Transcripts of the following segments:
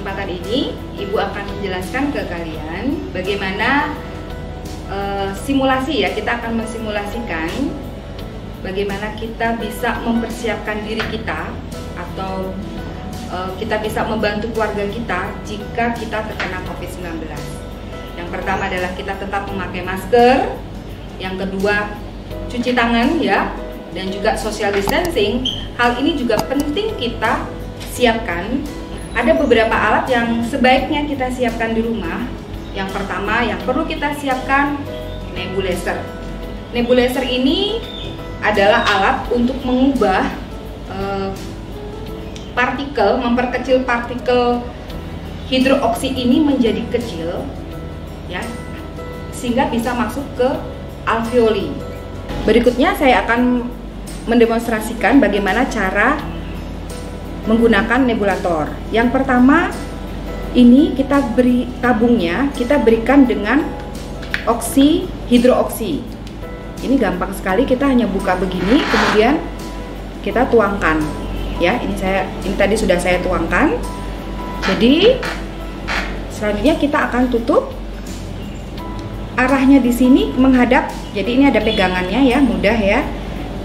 kesempatan ini Ibu akan menjelaskan ke kalian bagaimana simulasi ya, kita akan mensimulasikan bagaimana kita bisa mempersiapkan diri kita atau kita bisa membantu keluarga kita jika kita terkena COVID-19. Yang pertama adalah kita tetap memakai masker, yang kedua cuci tangan ya, dan juga social distancing. Hal ini juga penting kita siapkan. Ada beberapa alat yang sebaiknya kita siapkan di rumah. Yang pertama yang perlu kita siapkan nebulizer. Nebulizer ini adalah alat untuk mengubah partikel, memperkecil partikel hidroksi ini menjadi kecil ya, sehingga bisa masuk ke alveoli. Berikutnya saya akan mendemonstrasikan bagaimana cara menggunakan nebulator. Yang pertama, ini kita beri tabungnya, kita berikan dengan hidroksi. Ini gampang sekali, kita hanya buka begini, kemudian kita tuangkan. Ya, ini tadi sudah saya tuangkan. Jadi selanjutnya kita akan tutup. Arahnya di sini menghadap. Jadi ini ada pegangannya ya, mudah ya.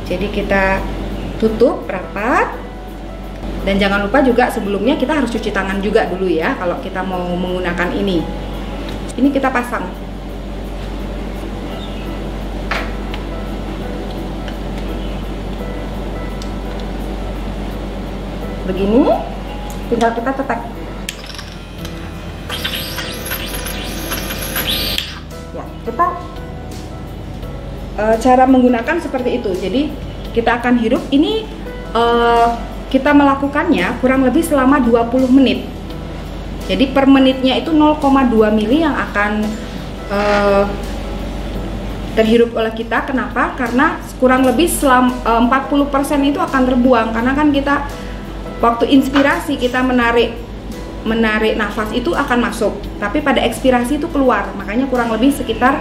Jadi kita tutup rapat. Dan jangan lupa juga sebelumnya kita harus cuci tangan juga dulu ya kalau kita mau menggunakan ini. Ini kita pasang. Begini, tinggal kita tetek. Ya, kita cara menggunakan seperti itu. Jadi kita akan hirup. Ini kita melakukannya kurang lebih selama 20 menit. Jadi per menitnya itu 0,2 mili yang akan terhirup oleh kita. Kenapa? Karena kurang lebih 40% itu akan terbuang. Karena kan kita waktu inspirasi kita menarik nafas itu akan masuk, tapi pada ekspirasi itu keluar. Makanya kurang lebih sekitar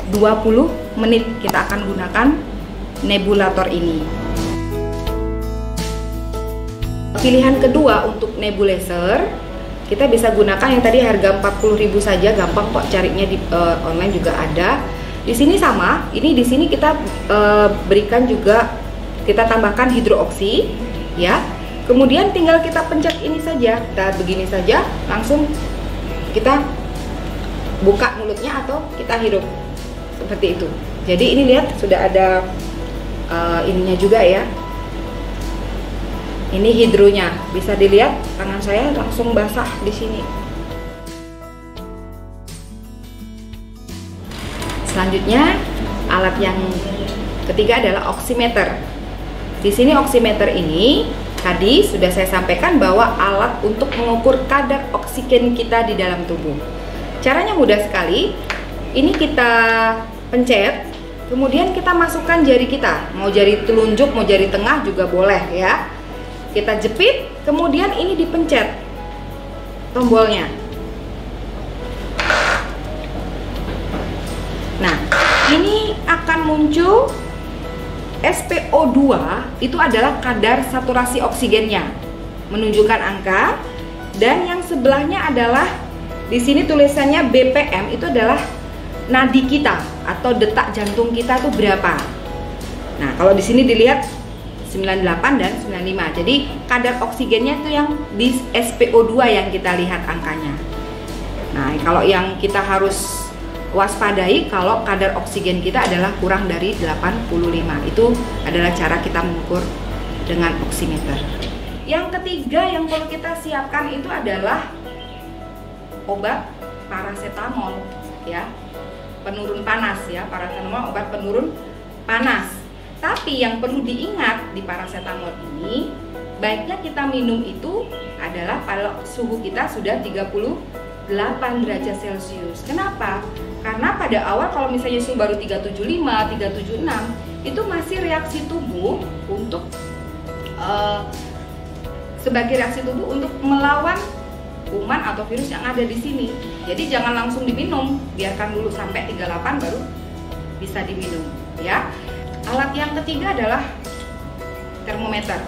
20 menit kita akan gunakan nebulator ini. Pilihan kedua untuk nebulizer, kita bisa gunakan yang tadi harga 40.000 saja, gampang kok carinya di online juga ada. Di sini sama, ini di sini kita berikan juga, kita tambahkan hidroksi ya. Kemudian tinggal kita pencet ini saja, kita begini saja, langsung kita buka mulutnya atau kita hirup seperti itu. Jadi ini lihat sudah ada ininya juga ya. Ini hidronya, bisa dilihat tangan saya langsung basah di sini. Selanjutnya alat yang ketiga adalah oximeter. Di sini oximeter ini tadi sudah saya sampaikan bahwa alat untuk mengukur kadar oksigen kita di dalam tubuh. Caranya mudah sekali. Ini kita pencet, kemudian kita masukkan jari kita. Mau jari telunjuk, mau jari tengah juga boleh ya. Kita jepit, kemudian ini dipencet tombolnya. Nah, ini akan muncul SpO2, itu adalah kadar saturasi oksigennya, menunjukkan angka. Dan yang sebelahnya adalah di sini tulisannya BPM, itu adalah nadi kita atau detak jantung kita tuh berapa. Nah, kalau di sini dilihat 98 dan 95. Jadi kadar oksigennya itu yang di SpO2 yang kita lihat angkanya. Nah, kalau yang kita harus waspadai kalau kadar oksigen kita adalah kurang dari 85. Itu adalah cara kita mengukur dengan oximeter. Yang ketiga yang perlu kita siapkan itu adalah obat paracetamol ya. Penurun panas ya, paracetamol obat penurun panas. Tapi yang perlu diingat di paracetamol ini, baiknya kita minum itu adalah kalau suhu kita sudah 38 derajat Celcius. Kenapa? Karena pada awal kalau misalnya suhu baru 375, 376, itu masih reaksi tubuh untuk sebagai reaksi tubuh untuk melawan kuman atau virus yang ada di sini. Jadi jangan langsung diminum, biarkan dulu sampai 38 baru bisa diminum ya. Alat yang ketiga adalah termometer.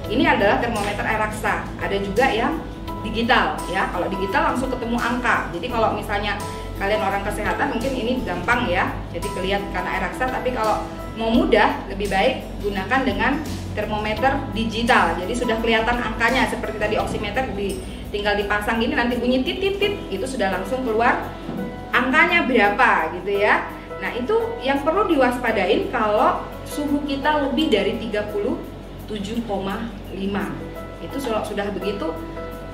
Ini adalah termometer air raksa. Ada juga yang digital ya. Kalau digital langsung ketemu angka. Jadi kalau misalnya kalian orang kesehatan mungkin ini gampang ya, jadi kelihatan karena air raksa. Tapi kalau mau mudah, lebih baik gunakan dengan termometer digital. Jadi sudah kelihatan angkanya, seperti tadi oximeter tinggal dipasang gini, nanti bunyi tit tit tit, itu sudah langsung keluar angkanya berapa gitu ya. Nah itu yang perlu diwaspadain kalau suhu kita lebih dari 37,5. Itu sudah begitu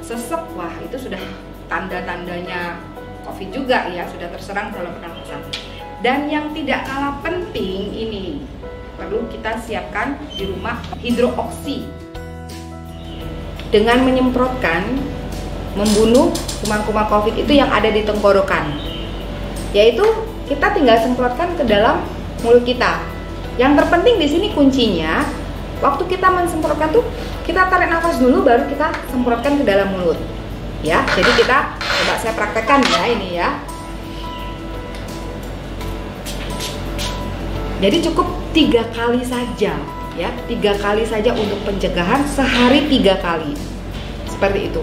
sesek, wah itu sudah tanda-tandanya COVID juga ya, sudah terserang saluran pernafasan. Dan yang tidak kalah penting ini perlu kita siapkan di rumah, hidrooksi. Dengan menyemprotkan, membunuh kuman-kuman COVID itu yang ada di tenggorokan. Yaitu kita tinggal semprotkan ke dalam mulut kita. Yang terpenting di sini kuncinya, waktu kita mensemprotkan tuh kita tarik nafas dulu baru kita semprotkan ke dalam mulut. Ya, jadi kita coba saya praktekkan ya ini ya. Jadi cukup 3 kali saja ya, 3 kali saja untuk pencegahan, sehari 3 kali seperti itu.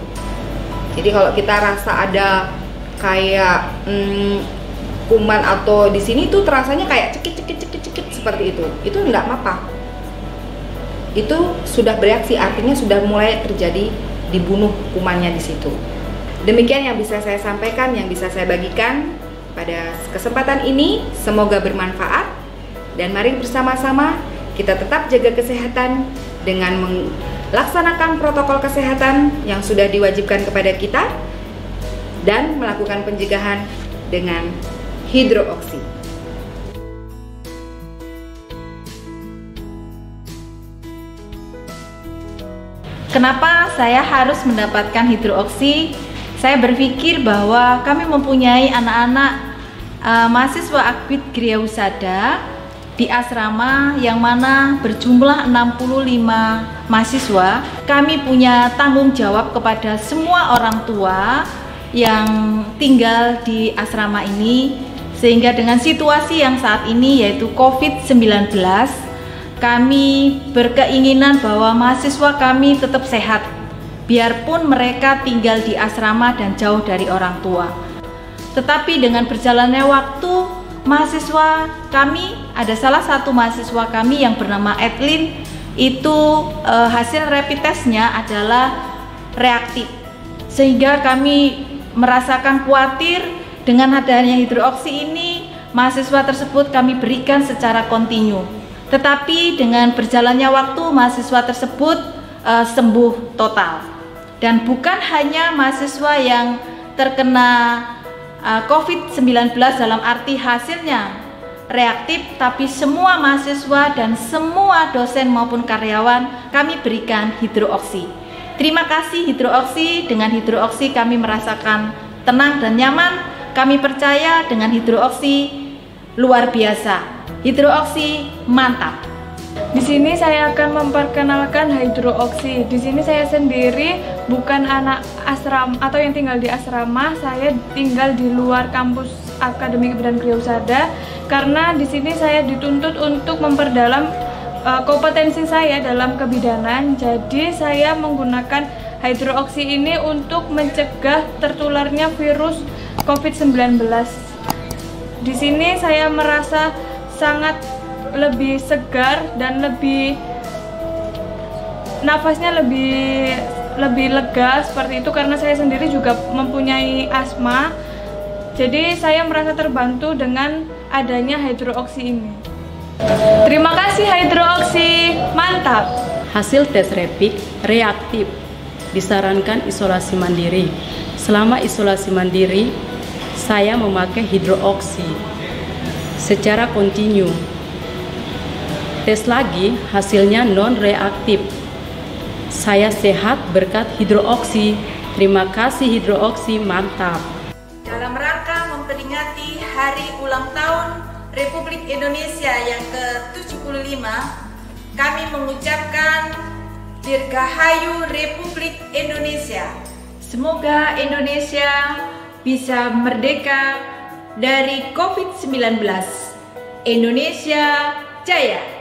Jadi kalau kita rasa ada kayak kuman atau di sini tuh terasanya kayak cekit seperti itu enggak apa-apa. Itu sudah bereaksi, artinya sudah mulai terjadi dibunuh kumannya di situ. Demikian yang bisa saya sampaikan, yang bisa saya bagikan pada kesempatan ini. Semoga bermanfaat. Dan mari bersama-sama kita tetap jaga kesehatan dengan melaksanakan protokol kesehatan yang sudah diwajibkan kepada kita dan melakukan pencegahan dengan hidrooksi. Kenapa saya harus mendapatkan hidrooksi? Saya berpikir bahwa kami mempunyai anak-anak mahasiswa Akbid Gria Husada di asrama yang mana berjumlah 65 mahasiswa. Kami punya tanggung jawab kepada semua orang tua yang tinggal di asrama ini, sehingga dengan situasi yang saat ini yaitu COVID-19, kami berkeinginan bahwa mahasiswa kami tetap sehat biarpun mereka tinggal di asrama dan jauh dari orang tua. Tetapi dengan berjalannya waktu, mahasiswa kami, ada salah satu mahasiswa kami yang bernama Edlin, itu hasil rapid testnya adalah reaktif, sehingga kami merasakan khawatir. Dengan adanya hidrooksi ini, mahasiswa tersebut kami berikan secara kontinu. Tetapi dengan berjalannya waktu, mahasiswa tersebut sembuh total. Dan bukan hanya mahasiswa yang terkena COVID-19 dalam arti hasilnya reaktif, tapi semua mahasiswa dan semua dosen maupun karyawan kami berikan hidrooksi. Terima kasih hidrooksi. Dengan hidrooksi kami merasakan tenang dan nyaman. Kami percaya dengan hidrooksi luar biasa. Hidrooksi mantap. Di sini saya akan memperkenalkan hidrooksi. Di sini saya sendiri bukan anak asrama atau yang tinggal di asrama. Saya tinggal di luar kampus Akademi Kebidanan Gria Husada karena di sini saya dituntut untuk memperdalam kompetensi saya dalam kebidanan. Jadi saya menggunakan hidrooksi ini untuk mencegah tertularnya virus COVID-19. Di sini saya merasa sangat lebih segar dan nafasnya lebih lega seperti itu, karena saya sendiri juga mempunyai asma. Jadi saya merasa terbantu dengan adanya hidrooksi ini. Terima kasih hidrooksi, mantap. Hasil tes rapid reaktif, disarankan isolasi mandiri. Selama isolasi mandiri, saya memakai hidrooksi secara kontinu. Tes lagi, hasilnya non-reaktif. Saya sehat berkat hidrooksi. Terima kasih hidrooksi, mantap. Dalam rangka memperingati Hari Ulang Tahun Republik Indonesia yang ke-75, kami mengucapkan Dirgahayu Republik Indonesia. Semoga Indonesia bisa merdeka dari COVID-19. Indonesia Jaya!